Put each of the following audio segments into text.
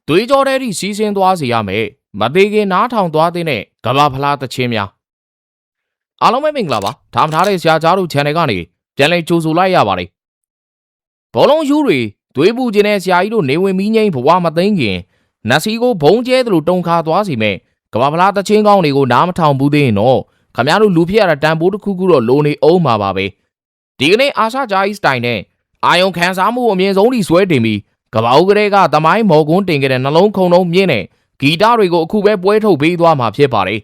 သွေးကြောတဲ့စီးဆင်းသွားစေရမယ်မသေးခင်နားထောင်သွားတဲ့ကဘာဖလားသချင်းများအားလုံးပဲမင်္ဂလာပါဒါမှထားတဲ့ဆရာကြားတို့ channel ကနေပြန်လည်ကြိုဆိုလိုက်ရပါတယ်ဘောလုံးယူတွေသွေးပူခြင်းနဲ့ဆရာကြီးတို့နေဝင်မီးငိမ့်ဘဝမသိမ်းခင်နတ်စီကိုဘုံကျဲသလိုတုံခါသွားစီမဲ့ကဘာဖလားသချင်းကောင်းတွေကိုနားမထောင်ဘူးသေးရင်တော့ခမရတို့လူဖြစ်ရတာတန်ဖိုးတစ်ခုခုတော့လိုနေအောင်မှာပါပဲဒီကနေ့အာရှဂျာကြီးစတိုင်နဲ့အာယုံခံစားမှုအမြင့်ဆုံးထိဆွဲတင်ပြီးကဘာဦးကလေးကသမိုင်းမော်ကွန်းတင်ခဲ့တဲ့နှလုံးခုန်လုံးမြင့်တဲ့ဂီတတွေကိုအခုပဲပွဲထုတ်ပေးသွားမှာဖြစ်ပါတယ်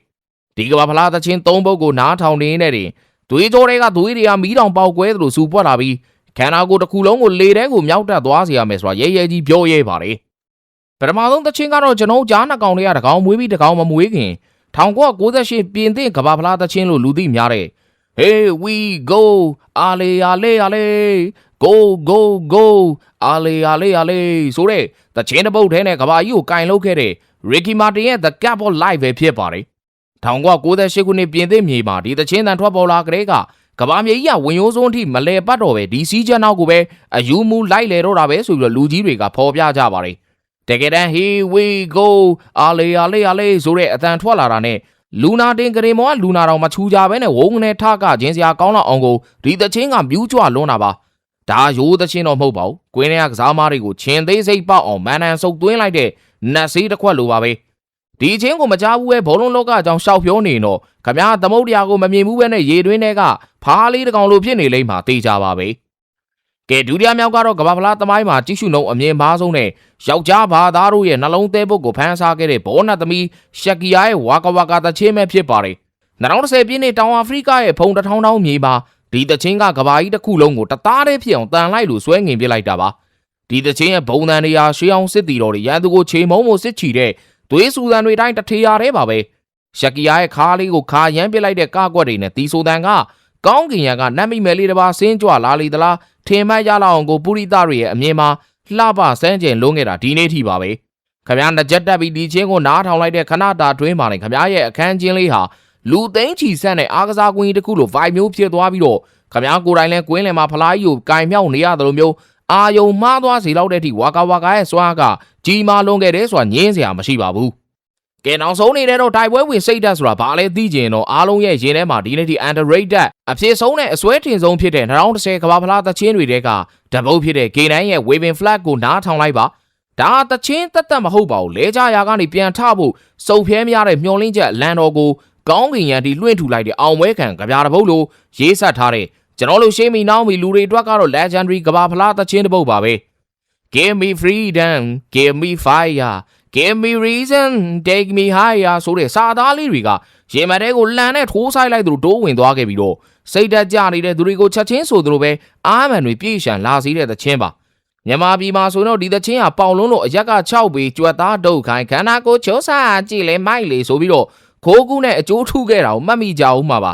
ဒီကဘာဖလားသချင်း၃ပုဒ်ကိုနားထောင်နေတဲ့တင်သွေးကြောတွေကသွေးတွေကမီးတောင်ပေါက်ကွဲသလိုစူပွက်လာပြီးခန္ဓာကိုယ်တစ်ခုလုံးကိုလေထဲကိုမြောက်တက်သွားစေရမယ်ဆိုတာရဲရဲကြီးပြောရဲပါတယ်ပထမဆုံးသချင်းကတော့ကျွန်တော်ကြားနှကောင်တွေကတကောင်မွေးပြီးတကောင်မမွေးခင်1998ပြင်သစ်ကဘာဖလားသချင်းလို့လူသိများတဲ့ Hey we go ale ale ale go go go ale ale ale ဆိုတဲ့သချင်းတစ်ပုဒ်ထဲနဲ့ကဘာကြီးကိုကင်လုပ်ခဲ့တဲ့ Ricky Martin ရဲ့ The Cup of Life ပဲဖြစ်ပါတယ်1998ခုနှစ်ပြင်သစ်မြေမှာဒီသချင်းတန်ထွက်ပေါ်လာကြတဲ့ကဘာမြေကြီးကဝင်ရိုးစုံအထိမလဲပတ်တော့ပဲဒီစီးချက်နောက်ကိုပဲအယူမူလိုက်လေတော့တာပဲဆိုပြီးတော့လူကြီးတွေကဖော်ပြကြပါတယ်တကယ်တမ်း Here we go ale ale ale ဆိုတဲ့အတန်ထွက်လာတာနဲ့လူနာတင်ကရင်မောကလူနာတော်မချူကြပဲနဲ့ဝုန်းကနေထကချင်းစရာကောင်းတော့အောင်ကိုဒီသချင်းကမြူးကြွလွန်းတာပါဒါရိုးသချင်းတော့မဟုတ်ပါဘူးကွင်းထဲကကစားမားတွေကိုချင်းသေးစိတ်ပေါက်အောင်မန်နန်ဆုပ်သွင်းလိုက်တဲ့နတ်စေးတစ်ခွက်လိုပါပဲဒီချင်းကိုမကြားဘူးပဲဘောလုံးလောကအကြောင်းရှောက်ပြောနေတော့ခမည်းသမုတ်တရားကိုမမြင်ဘူးပဲနဲ့ရေတွင်းထဲကဖားလေးတစ်ကောင်လိုဖြစ်နေလိမ့်မှာသိကြပါပဲကဲဒုတိယမြောက်ကတော့ကဘာဖလားသမိုင်းမှာကြီးစုနှုံအမြင်မားဆုံးနဲ့ယောက်ျားဘာသားတို့ရဲ့နှလုံးသေးပုတ်ကိုဖမ်းဆားခဲ့တဲ့ဘောနတ်သမီးရှက်ကီယာရဲ့ဝါကဝါကာသချင်းပဲဖြစ်ပါတယ်2010ပြည့်နှစ်တောင်အာဖရိကရဲ့ဖုံတစ်ထောင်တောင်မြေမှာဒီသချင်းကကဘာကြီးတစ်ခုလုံးကိုတသားတည်းဖြစ်အောင်တန်လိုက်လို့ဆွဲငင်ပြလိုက်တာပါဒီသချင်းရဲ့ဘုံတန်တရားရှေးအောင်စစ်တီတော်တွေရန်သူကိုချိန်မုံမို့စစ်ချီတဲ့သွေးဆူတန်တွေတိုင်းတထေရသေးပါပဲရှက်ကီယာရဲ့ခါလေးကိုခါရမ်းပစ်လိုက်တဲ့ကကွက်တွေနဲ့တီဆိုတန်ကကောင်းကင်ရံကနတ်မိမယ်လေးတစ်ပါးဆင်းကြွလာလေသလားထင်မှတ်ရလောက်အောင်ကိုပုရိသတွေရဲ့အမြင်မှာလှပစမ်းကျင်လုံးခဲ့တာဒီနေ့ထိပါပဲခမည်းနှစ်ချက်တက်ပြီးဒီချင်းကိုနားထောင်လိုက်တဲ့ခဏတာတွင်းမှာနေခမည်းရဲ့အခန်းချင်းလေးဟာလူသိန်းချီဆက်နဲ့အားကစားကွင်းတစ်ခုလို vibe မျိုးဖြစ်သွားပြီးတော့ခမည်းကိုယ်တိုင်လဲကွင်းလယ်မှာဖလားကြီးကိုကင်မြောက်နေရတယ်လို့မျိုးအာယုံမှားသွားစေလောက်တဲ့အထိဝါကာဝါကာရဲ့စွမ်းကကြီးမားလွန်ခဲ့တယ်ဆိုတာညင်းစရာမရှိပါဘူးကဲနောက်ဆုံးနေတဲ့တော့တိုက်ပွဲဝင်စိတ်ဓာတ်ဆိုတာဘာလဲသိကျင်တော့အားလုံးရဲ့ရင်ထဲမှာဒီနေ့ထိ underrated အဖြစ်ဆုံးနဲ့အစွဲထင်ဆုံးဖြစ်တဲ့2010ကဘာဖလားသချင်းတွေတဲကဓပုတ်ဖြစ်တဲ့ K9 ရဲ့ Waving Flag ကိုနားထောင်လိုက်ပါဒါသချင်းတက်မဟုတ်ပါဘူးလဲကြရာကနေပြန်ထဖို့စုပ်ဖျဲမရတဲ့မျောလင်းချက်လန်တော်ကိုကောင်းကင်ရန်တီလွှင့်ထူလိုက်တဲ့အောင်ပွဲခံကြပြဓပုတ်လိုရေးဆက်ထားတဲ့ကျွန်တော်တို့ရှေးမီနောင်းမီလူတွေအတွက်ကတော့ legendary ကဘာဖလားသချင်းတစ်ပုတ်ပါပဲ Give me freedom give me fire Give me reason take me higher ဆိုတဲ့စာသားလေးတွေကရင်မတဲကိုလန်နဲ့ထိုးဆိုင်လိုက်သူတို့တိုးဝင်သွားခဲ့ပြီးတော့စိတ်ဓာတ်ကြနေတဲ့သူတွေကိုချက်ချင်းဆိုသူတို့ပဲအားမှန်တွေပြည့်ရှံလာစေတဲ့သချင်းပါမြန်မာပြည်မှာဆိုတော့ဒီသချင်းကပေါင်လုံးလို့အရက်က6ပေကြွက်သားဒုတ်ခိုင်းခန္ဓာကိုချိုးစားကြည့်လဲမိုက်လေဆိုပြီးတော့ခိုးကူးနဲ့အကျိုးထုခဲ့တာကိုမှတ်မိကြအောင်မှာပါ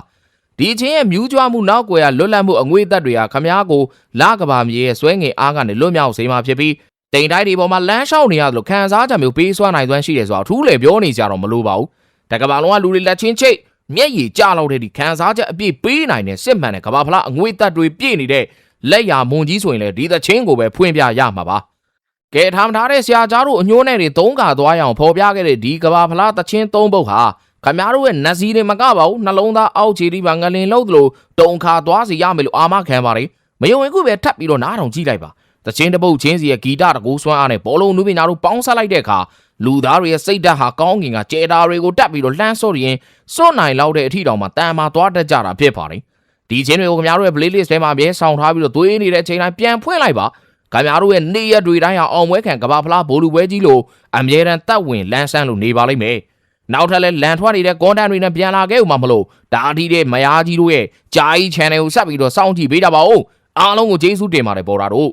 ဒီချင်းရဲ့မြူးကြွမှုနောက်ွယ်ကလွတ်လပ်မှုအငွေ့သက်တွေကခမားကိုလကဘာမြေရဲ့ဆွဲငင်အားကနေလွတ်မြောက်စေမှာဖြစ်ပြီးတိမ်တိုင်းဒီပေါ်မှာလမ်းလျှောက်နေရတယ်လို့ခံစားချက်မျိုးပေးစွမ်းနိုင်စွမ်းရှိတယ်ဆိုတော့ထူးလေပြောနေကြတော့မလို့ပါဘူးတကဘာလုံးကလူတွေလက်ချင်းချိတ်မျက်ရည်ကျလောက်တဲ့ဒီခံစားချက်အပြည့်ပေးနိုင်တဲ့စစ်မှန်တဲ့ကဘာဖလားအငွေ့သက်တွေပြည့်နေတဲ့လက်ရမွန်ကြီးဆိုရင်လေဒီသချင်းကိုပဲဖွင့်ပြရမှာပါကဲထားတဲ့ဆရာကြားတို့အညိုးနဲ့တွေသုံးခါသွားရအောင်ဖော်ပြခဲ့တဲ့ဒီကဘာဖလားသချင်း၃ပုဒ်ဟာခမားတို့ရဲ့နတ်စီတွေမကပါဘူးနှလုံးသားအောက်ခြေဒီပါငလင်လို့သလိုတုံခါသွားစီရမယ်လို့အာမခံပါတယ်မယုံရင်ခုပဲထပ်ပြီးတော့နားထောင်ကြည့်လိုက်ပါသချင်းတစ်ပုတ်ချင်းစီရဲ့ဂီတတကူစွမ်းအားနဲ့ဘောလုံးနုပညာတို့ပေါင်းဆက်လိုက်တဲ့အခါလူသားတွေရဲ့စိတ်ဓာတ်ဟာကောင်းကင်ကကြဲတာတွေကိုတက်ပြီးတော့လှမ်းဆော့ရင်စွန့်နိုင်လောက်တဲ့အထီတောင်မှာတန်မာသွားတတ်ကြတာဖြစ်ပါတယ်ဒီချင်းတွေကိုခင်ဗျားတို့ရဲ့ playlist ထဲမှာအမြဲဆောင်ထားပြီးတော့သွေးနေတဲ့အချိန်တိုင်းပြန်ဖွင့်လိုက်ပါခင်ဗျားတို့ရဲ့နေ့ရက်တွေတိုင်းဟာအောင်ပွဲခံကဘာဖလားဘိုးလူပွဲကြီးလို့အမြဲတမ်းတက်ဝင်လန်းဆန်းလို့နေပါလိမ့်မယ်နောက်ထပ်လဲလန်ထွက်နေတဲ့ content တွေနဲ့ပြန်လာခဲ့ဦးမှာမလို့ဒါအထိတဲ့မယားကြီးတို့ရဲ့ဂျာကြီး channel ကိုဆက်ပြီးတော့စောင့်ကြည့်ပေးကြပါဦးအားလုံးကိုကျေးဇူးတင်ပါတယ်ပေါ်တာတို့